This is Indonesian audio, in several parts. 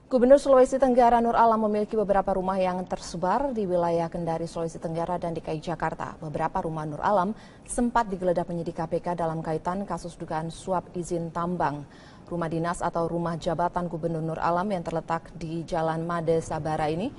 Gubernur Sulawesi Tenggara Nur Alam memiliki beberapa rumah yang tersebar di wilayah Kendari, Sulawesi Tenggara dan DKI Jakarta. Beberapa rumah Nur Alam sempat digeledah penyidik KPK dalam kaitan kasus dugaan suap izin tambang. Rumah dinas atau rumah jabatan Gubernur Nur Alam yang terletak di Jalan Made Sabara ini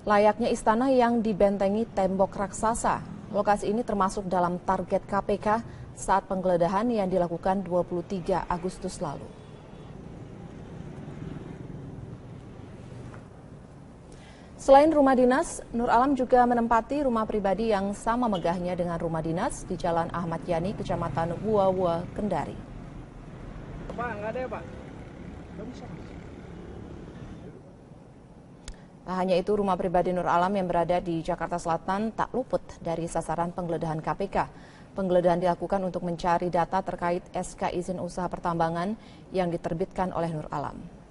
layaknya istana yang dibentengi tembok raksasa. Lokasi ini termasuk dalam target KPK saat penggeledahan yang dilakukan 23 Agustus lalu. Selain rumah dinas, Nur Alam juga menempati rumah pribadi yang sama megahnya dengan rumah dinas di Jalan Ahmad Yani, Kecamatan Wua-Wua, Kendari. Pak, nggak ada ya, Pak? Tak hanya itu, rumah pribadi Nur Alam yang berada di Jakarta Selatan tak luput dari sasaran penggeledahan KPK. Penggeledahan dilakukan untuk mencari data terkait SK izin usaha pertambangan yang diterbitkan oleh Nur Alam.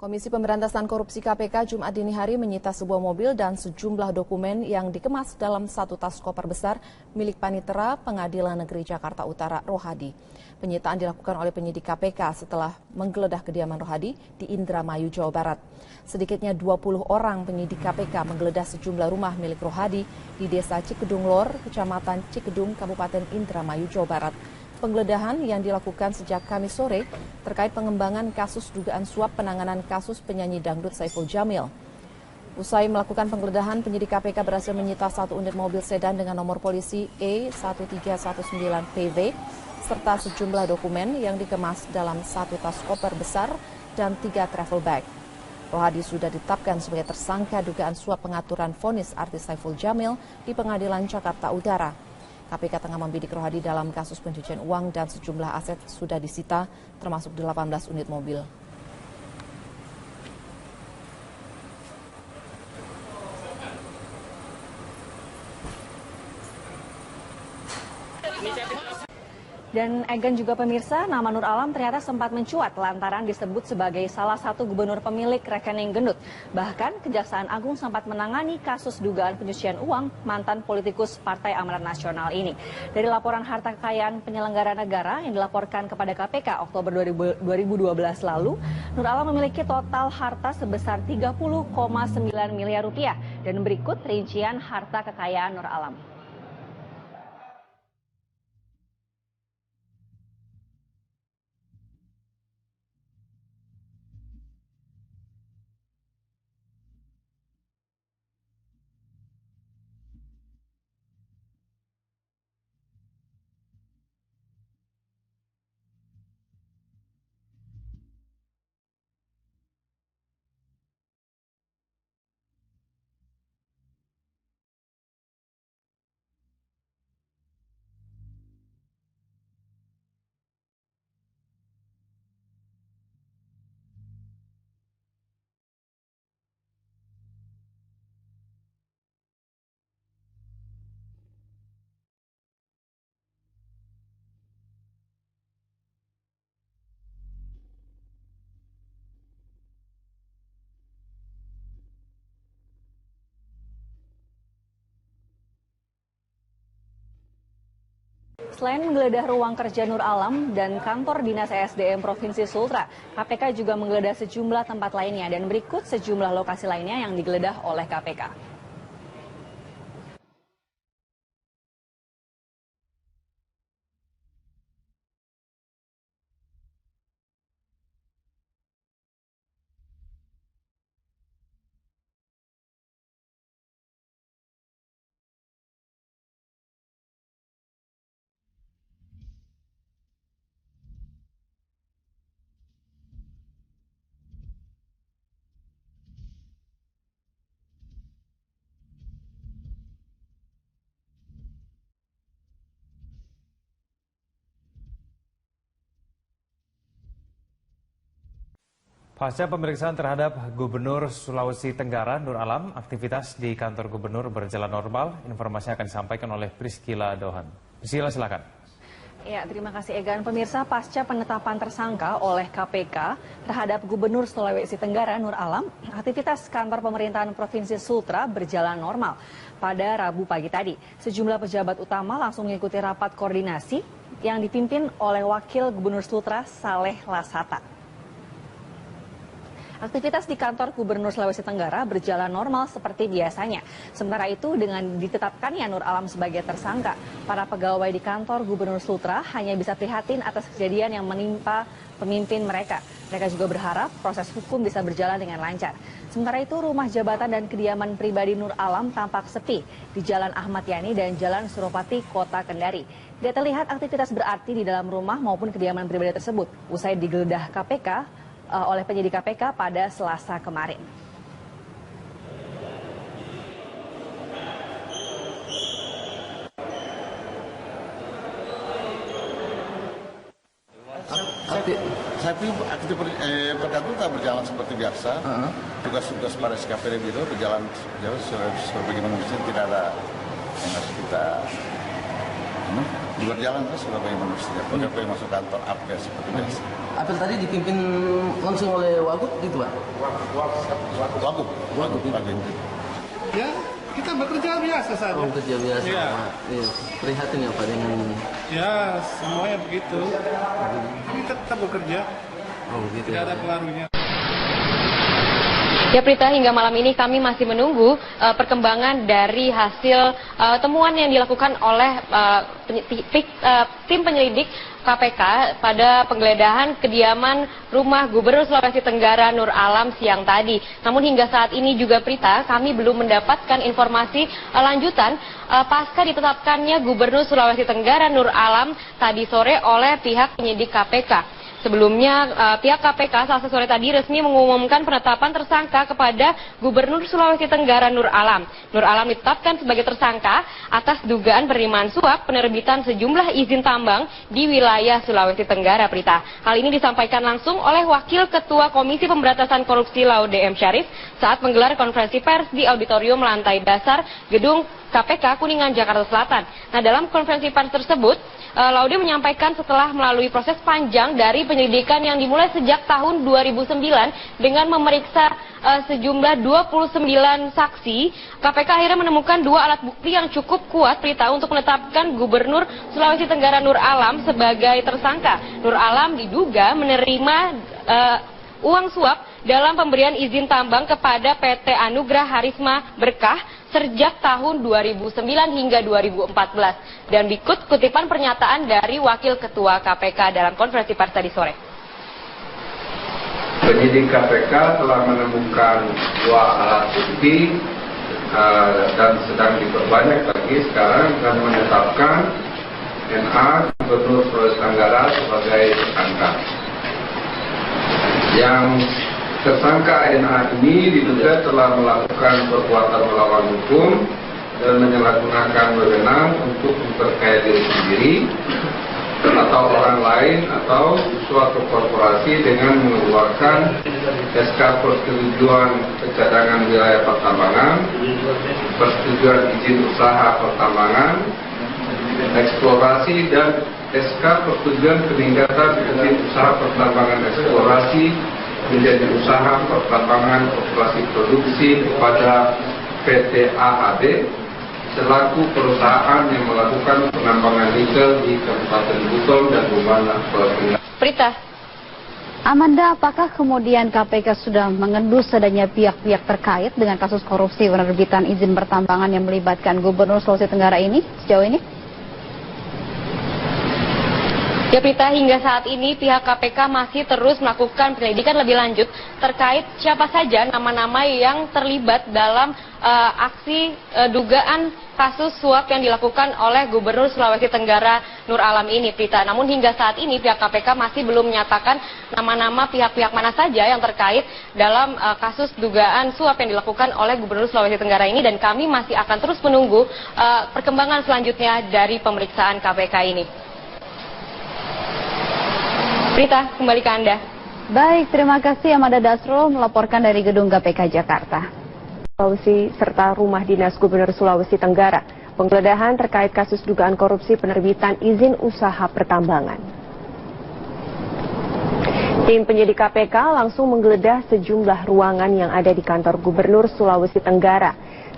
Komisi Pemberantasan Korupsi KPK Jumat dini hari menyita sebuah mobil dan sejumlah dokumen yang dikemas dalam satu tas koper besar milik Panitera Pengadilan Negeri Jakarta Utara Rohadi. Penyitaan dilakukan oleh penyidik KPK setelah menggeledah kediaman Rohadi di Indramayu, Jawa Barat. Sedikitnya 20 orang penyidik KPK menggeledah sejumlah rumah milik Rohadi di Desa Cikedung Lor, Kecamatan Cikedung, Kabupaten Indramayu, Jawa Barat. Penggeledahan yang dilakukan sejak Kamis sore terkait pengembangan kasus dugaan suap penanganan kasus penyanyi dangdut Saiful Jamil. Usai melakukan penggeledahan, penyidik KPK berhasil menyita satu unit mobil sedan dengan nomor polisi E1319PV serta sejumlah dokumen yang dikemas dalam satu tas koper besar dan 3 travel bag. Rohadi sudah ditetapkan sebagai tersangka dugaan suap pengaturan vonis artis Saiful Jamil di Pengadilan Jakarta Utara. KPK tengah membidik Rohadi dalam kasus pencucian uang dan sejumlah aset sudah disita, termasuk 18 unit mobil. Dan Egan juga pemirsa, nama Nur Alam ternyata sempat mencuat lantaran disebut sebagai salah satu gubernur pemilik rekening gendut. Bahkan Kejaksaan Agung sempat menangani kasus dugaan pencucian uang mantan politikus Partai Amanat Nasional ini. Dari laporan harta kekayaan penyelenggara negara yang dilaporkan kepada KPK Oktober 2012 lalu, Nur Alam memiliki total harta sebesar 30,9 miliar rupiah. Dan berikut rincian harta kekayaan Nur Alam. Selain menggeledah ruang kerja Nur Alam dan kantor Dinas ESDM Provinsi Sultra, KPK juga menggeledah sejumlah tempat lainnya dan berikut sejumlah lokasi lainnya yang digeledah oleh KPK. Pasca pemeriksaan terhadap Gubernur Sulawesi Tenggara Nur Alam, aktivitas di kantor gubernur berjalan normal. Informasi akan disampaikan oleh Priscila Dohan. Priscila, silakan. Ya, terima kasih Egan. Pemirsa, pasca penetapan tersangka oleh KPK terhadap Gubernur Sulawesi Tenggara Nur Alam, aktivitas kantor pemerintahan Provinsi Sultra berjalan normal. Pada Rabu pagi tadi, sejumlah pejabat utama langsung mengikuti rapat koordinasi yang dipimpin oleh Wakil Gubernur Sultra Saleh Lasata. Aktivitas di kantor Gubernur Sulawesi Tenggara berjalan normal seperti biasanya. Sementara itu, dengan ditetapkannya Nur Alam sebagai tersangka, para pegawai di kantor Gubernur Sultra hanya bisa prihatin atas kejadian yang menimpa pemimpin mereka. Mereka juga berharap proses hukum bisa berjalan dengan lancar. Sementara itu, rumah jabatan dan kediaman pribadi Nur Alam tampak sepi di Jalan Ahmad Yani dan Jalan Suropati, Kota Kendari. Tidak terlihat aktivitas berarti di dalam rumah maupun kediaman pribadi tersebut usai digeledah KPK oleh penyidik KPK pada Selasa kemarin. Aktivitas tetap berjalan seperti biasa. Tugas-tugas pada SKPD itu berjalan sebagaimana mestinya, tidak ada yang harus kita berjalan sebagaimana mestinya. Pegawai masuk kantor APK seperti biasa. Apel tadi dipimpin langsung oleh Wagub gitu, Pak? Wagub. Ya, kita bekerja biasa saja. Oh, bekerja biasa. Ya. Iya. Prihatin ya Pak dengan ini. Ya, semuanya begitu. Kita tetap bekerja. Oh, begitu. Tidak ada pengaruhnya. Ya Prita, hingga malam ini kami masih menunggu perkembangan dari hasil temuan yang dilakukan oleh tim penyelidik KPK pada penggeledahan kediaman rumah Gubernur Sulawesi Tenggara Nur Alam siang tadi. Namun hingga saat ini juga Prita, kami belum mendapatkan informasi lanjutan pasca ditetapkannya Gubernur Sulawesi Tenggara Nur Alam tadi sore oleh pihak penyidik KPK. Sebelumnya, pihak KPK Selasa sore tadi resmi mengumumkan penetapan tersangka kepada Gubernur Sulawesi Tenggara Nur Alam. Nur Alam ditetapkan sebagai tersangka atas dugaan penerimaan suap penerbitan sejumlah izin tambang di wilayah Sulawesi Tenggara, Prita. Hal ini disampaikan langsung oleh Wakil Ketua Komisi Pemberantasan Korupsi Laude M. Syarif saat menggelar konferensi pers di auditorium lantai dasar Gedung KPK Kuningan, Jakarta Selatan. Nah, dalam konferensi pers tersebut, Laude menyampaikan setelah melalui proses panjang dari penyelidikan yang dimulai sejak tahun 2009 dengan memeriksa sejumlah 29 saksi, KPK akhirnya menemukan 2 alat bukti yang cukup kuat, Prita, untuk menetapkan Gubernur Sulawesi Tenggara Nur Alam sebagai tersangka. Nur Alam diduga menerima uang suap dalam pemberian izin tambang kepada PT Anugrah Harisma Berkah sejak tahun 2009 hingga 2014. Dan berikut kutipan pernyataan dari Wakil Ketua KPK dalam konferensi pers tadi sore. Penyidik KPK telah menemukan 2 alat bukti dan sedang diperbanyak lagi sekarang dan menetapkan NA Gubernur Sulawesi Tenggara sebagai tersangka. Yang tersangka NA ini diduga telah melakukan perbuatan melawan hukum dan menyalahgunakan wewenang untuk memperkaya diri sendiri atau orang lain atau suatu korporasi dengan mengeluarkan SK persetujuan cadangan wilayah pertambangan, persetujuan izin usaha pertambangan, eksplorasi dan SK persetujuan peningkatan izin usaha pertambangan eksplorasi menjadi usaha pertambangan operasi produksi kepada PT AHD selaku perusahaan yang melakukan penambangan nikel di Kabupaten Buton dan Bumana, Sulawesi. Prita. Amanda, apakah kemudian KPK sudah mengendus adanya pihak-pihak terkait dengan kasus korupsi penerbitan izin pertambangan yang melibatkan Gubernur Sulawesi Tenggara ini sejauh ini? Ya Prita, hingga saat ini pihak KPK masih terus melakukan penyelidikan lebih lanjut terkait siapa saja nama-nama yang terlibat dalam aksi dugaan kasus suap yang dilakukan oleh Gubernur Sulawesi Tenggara Nur Alam ini, Prita. Namun hingga saat ini pihak KPK masih belum menyatakan nama-nama pihak-pihak mana saja yang terkait dalam kasus dugaan suap yang dilakukan oleh Gubernur Sulawesi Tenggara ini, dan kami masih akan terus menunggu perkembangan selanjutnya dari pemeriksaan KPK ini. Prita, kembali ke Anda. Baik, terima kasih Amanda Dasrul melaporkan dari Gedung KPK Jakarta. Sulawesi serta rumah dinas Gubernur Sulawesi Tenggara. Penggeledahan terkait kasus dugaan korupsi penerbitan izin usaha pertambangan. Tim penyidik KPK langsung menggeledah sejumlah ruangan yang ada di kantor Gubernur Sulawesi Tenggara.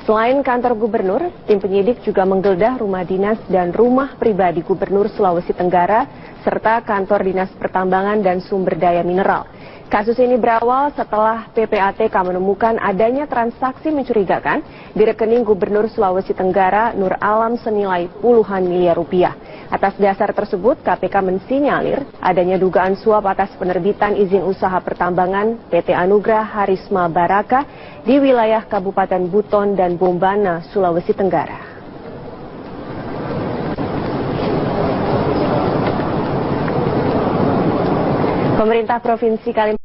Selain kantor gubernur, tim penyidik juga menggeledah rumah dinas dan rumah pribadi Gubernur Sulawesi Tenggara serta kantor dinas pertambangan dan sumber daya mineral. Kasus ini berawal setelah PPATK menemukan adanya transaksi mencurigakan di rekening Gubernur Sulawesi Tenggara Nur Alam senilai puluhan miliar rupiah. Atas dasar tersebut, KPK mensinyalir adanya dugaan suap atas penerbitan izin usaha pertambangan PT Anugrah Harisma Baraka di wilayah Kabupaten Buton dan Bombana, Sulawesi Tenggara. Pemerintah Provinsi Kalimantan.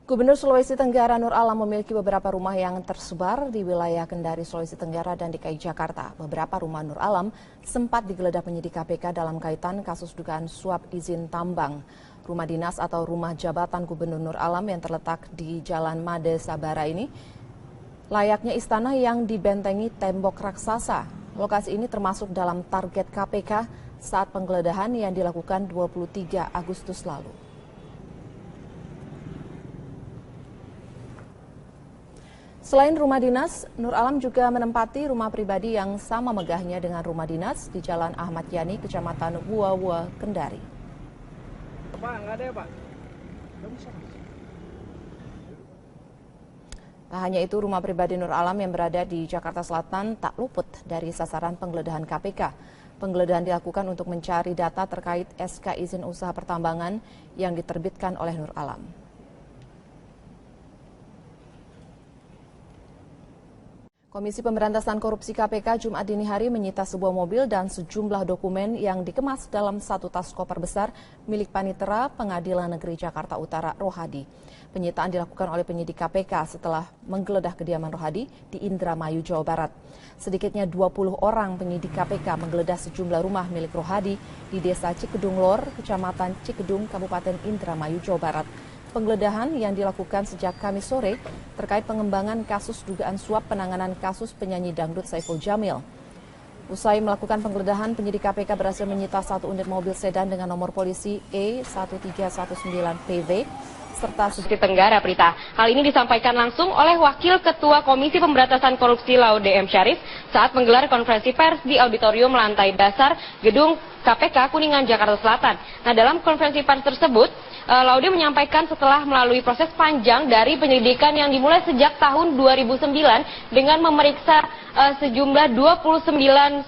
Gubernur Sulawesi Tenggara Nur Alam memiliki beberapa rumah yang tersebar di wilayah Kendari, Sulawesi Tenggara dan DKI Jakarta. Beberapa rumah Nur Alam sempat digeledah penyidik KPK dalam kaitan kasus dugaan suap izin tambang. Rumah dinas atau rumah jabatan Gubernur Nur Alam yang terletak di Jalan Made Sabara ini layaknya istana yang dibentengi tembok raksasa. Lokasi ini termasuk dalam target KPK saat penggeledahan yang dilakukan 23 Agustus lalu. Selain rumah dinas, Nur Alam juga menempati rumah pribadi yang sama megahnya dengan rumah dinas di Jalan Ahmad Yani, Kecamatan Wua-Wua, Kendari. Pak, nggak ada ya, Pak? Tak hanya itu, rumah pribadi Nur Alam yang berada di Jakarta Selatan tak luput dari sasaran penggeledahan KPK. Penggeledahan dilakukan untuk mencari data terkait SK izin usaha pertambangan yang diterbitkan oleh Nur Alam. Komisi Pemberantasan Korupsi KPK Jumat dini hari menyita sebuah mobil dan sejumlah dokumen yang dikemas dalam satu tas koper besar milik Panitera Pengadilan Negeri Jakarta Utara Rohadi. Penyitaan dilakukan oleh penyidik KPK setelah menggeledah kediaman Rohadi di Indramayu, Jawa Barat. Sedikitnya 20 orang penyidik KPK menggeledah sejumlah rumah milik Rohadi di Desa Cikedung Lor, Kecamatan Cikedung, Kabupaten Indramayu, Jawa Barat. Penggeledahan yang dilakukan sejak Kamis sore terkait pengembangan kasus dugaan suap penanganan kasus penyanyi dangdut Saiful Jamil. Usai melakukan penggeledahan, penyidik KPK berhasil menyita satu unit mobil sedan dengan nomor polisi E1319PV serta Sulawesi Tenggara, Prita. Hal ini disampaikan langsung oleh Wakil Ketua Komisi Pemberantasan Korupsi Laude M. Syarif saat menggelar konferensi pers di auditorium lantai dasar Gedung KPK Kuningan, Jakarta Selatan. Nah, dalam konferensi pers tersebut, Laude menyampaikan setelah melalui proses panjang dari penyelidikan yang dimulai sejak tahun 2009 dengan memeriksa sejumlah 29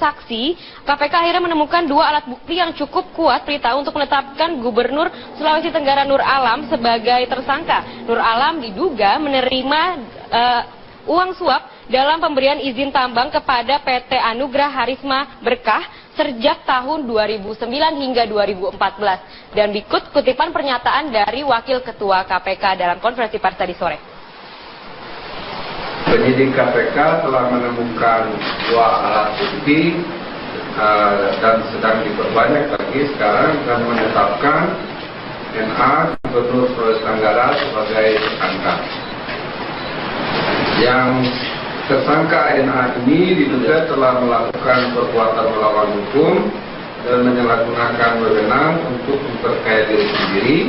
saksi, KPK akhirnya menemukan dua alat bukti yang cukup kuat, Prita, untuk menetapkan Gubernur Sulawesi Tenggara Nur Alam sebagai tersangka. Nur Alam diduga menerima uang suap dalam pemberian izin tambang kepada PT Anugrah Harisma Berkah sejak tahun 2009 hingga 2014. Dan berikut kutipan pernyataan dari Wakil Ketua KPK dalam konferensi pers tadi sore. Penyidik KPK telah menemukan dua alat bukti dan sedang diperbanyak lagi sekarang dan menetapkan NA Gubernur Sulawesi Tenggara sebagai tersangka. Yang tersangka NA ini diduga telah melakukan perbuatan melawan hukum dan menyalahgunakan wewenang untuk memperkaya diri sendiri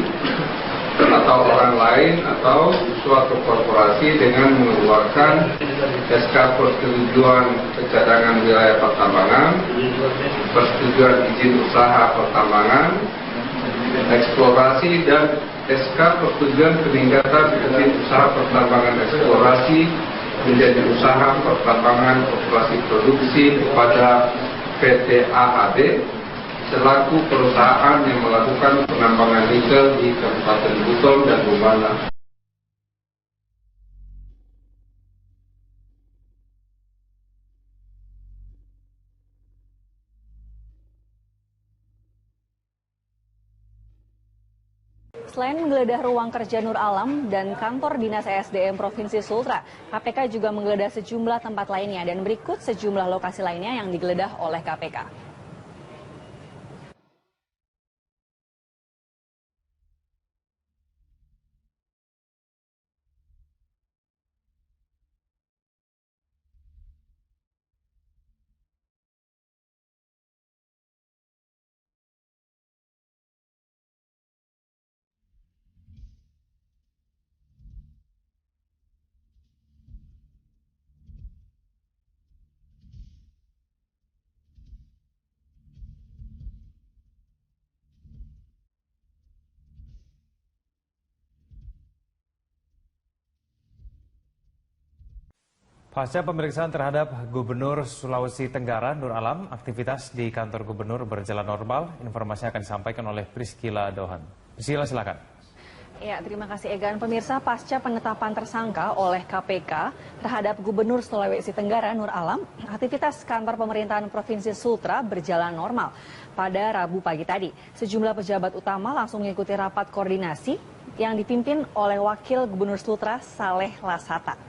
atau orang lain atau suatu korporasi dengan mengeluarkan SK persetujuan cadangan wilayah pertambangan, persetujuan izin usaha pertambangan, eksplorasi dan SK persetujuan peningkatan izin usaha pertambangan eksplorasi menjadi usaha pertambangan operasi produksi kepada PT AAD selaku perusahaan yang melakukan penambangan nikel di Kabupaten Buton dan Bombana. Selain menggeledah ruang kerja Nur Alam dan kantor Dinas ESDM Provinsi Sultra, KPK juga menggeledah sejumlah tempat lainnya dan berikut sejumlah lokasi lainnya yang digeledah oleh KPK. Pasca pemeriksaan terhadap Gubernur Sulawesi Tenggara Nur Alam, aktivitas di kantor gubernur berjalan normal. Informasinya akan disampaikan oleh Priscila Dohan. Priscila, silakan. Ya, terima kasih Egan. Pemirsa, pasca penetapan tersangka oleh KPK terhadap Gubernur Sulawesi Tenggara Nur Alam, aktivitas kantor pemerintahan Provinsi Sultra berjalan normal. Pada Rabu pagi tadi, sejumlah pejabat utama langsung mengikuti rapat koordinasi yang dipimpin oleh Wakil Gubernur Sultra Saleh Lasata.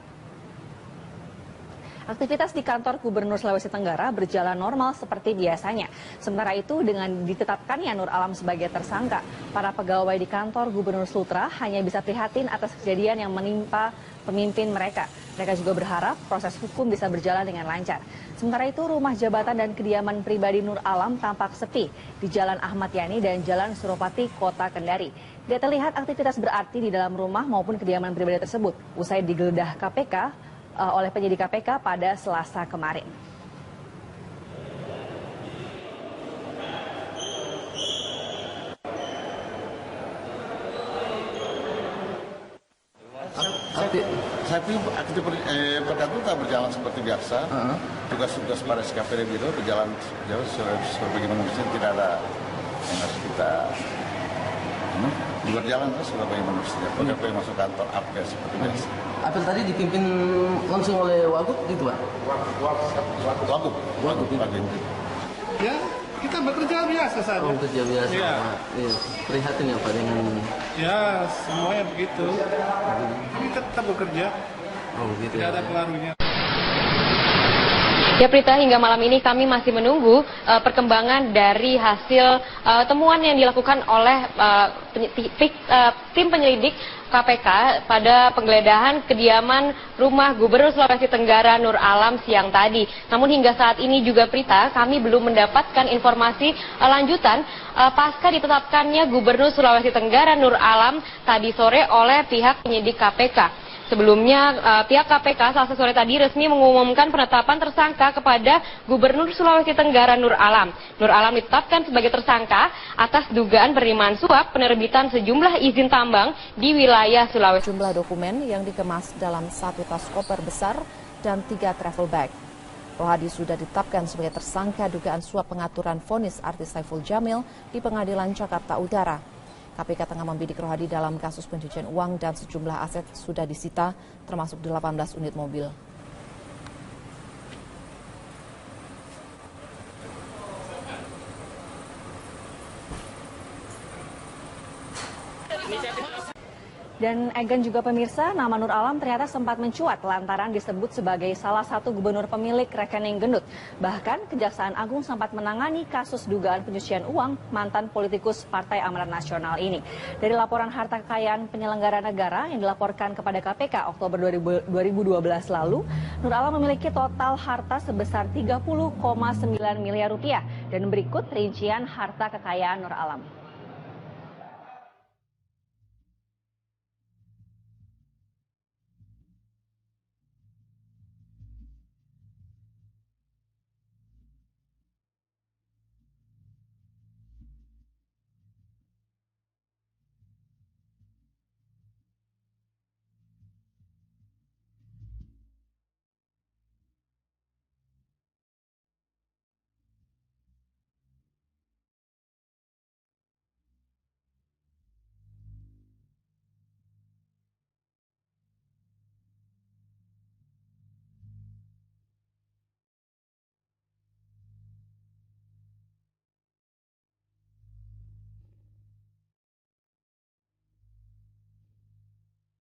Aktivitas di kantor Gubernur Sulawesi Tenggara berjalan normal seperti biasanya. Sementara itu, dengan ditetapkannya Nur Alam sebagai tersangka, para pegawai di kantor Gubernur Sultra hanya bisa prihatin atas kejadian yang menimpa pemimpin mereka. Mereka juga berharap proses hukum bisa berjalan dengan lancar. Sementara itu, rumah jabatan dan kediaman pribadi Nur Alam tampak sepi di Jalan Ahmad Yani dan Jalan Suropati, Kota Kendari. Tidak terlihat aktivitas berarti di dalam rumah maupun kediaman pribadi tersebut usai digeledah KPK oleh penyidik KPK pada Selasa kemarin. Saya pikir aktivitas tetap berjalan seperti biasa. Tugas-tugas pada SKPD itu berjalan sebagaimana mestinya, tidak ada yang harus kita berjalan sebagaimana mestinya. Pegawai masuk kantor APK seperti biasa. Apel tadi dipimpin langsung oleh Wagub gitu Pak? Wagub. Ya, kita bekerja biasa saja. Oh, bekerja biasa. Ya. Iya. Prihatin ya Pak dengan... Ya, semuanya begitu. Kita tetap bekerja. Oh, gitu. Tidak ada pengaruhnya. Ya Prita, hingga malam ini kami masih menunggu perkembangan dari hasil temuan yang dilakukan oleh tim penyelidik KPK pada penggeledahan kediaman rumah Gubernur Sulawesi Tenggara Nur Alam siang tadi. Namun hingga saat ini juga Prita, kami belum mendapatkan informasi lanjutan pasca ditetapkannya Gubernur Sulawesi Tenggara Nur Alam tadi sore oleh pihak penyidik KPK. Sebelumnya, pihak KPK Selasa sore tadi resmi mengumumkan penetapan tersangka kepada Gubernur Sulawesi Tenggara Nur Alam. Nur Alam ditetapkan sebagai tersangka atas dugaan penerimaan suap penerbitan sejumlah izin tambang di wilayah Sulawesi. Jumlah dokumen yang dikemas dalam 1 tas koper besar dan 3 travel bag. Rohadi sudah ditetapkan sebagai tersangka dugaan suap pengaturan vonis artis Saiful Jamil di Pengadilan Jakarta Utara. KPK tengah membidik Rohadi dalam kasus pencucian uang dan sejumlah aset sudah disita, termasuk 18 unit mobil. Dan Egan juga pemirsa, nama Nur Alam ternyata sempat mencuat lantaran disebut sebagai salah satu gubernur pemilik rekening gendut. Bahkan Kejaksaan Agung sempat menangani kasus dugaan pencucian uang mantan politikus Partai Amanat Nasional ini. Dari laporan harta kekayaan penyelenggara negara yang dilaporkan kepada KPK Oktober 2012 lalu, Nur Alam memiliki total harta sebesar 30,9 miliar rupiah. Dan berikut rincian harta kekayaan Nur Alam.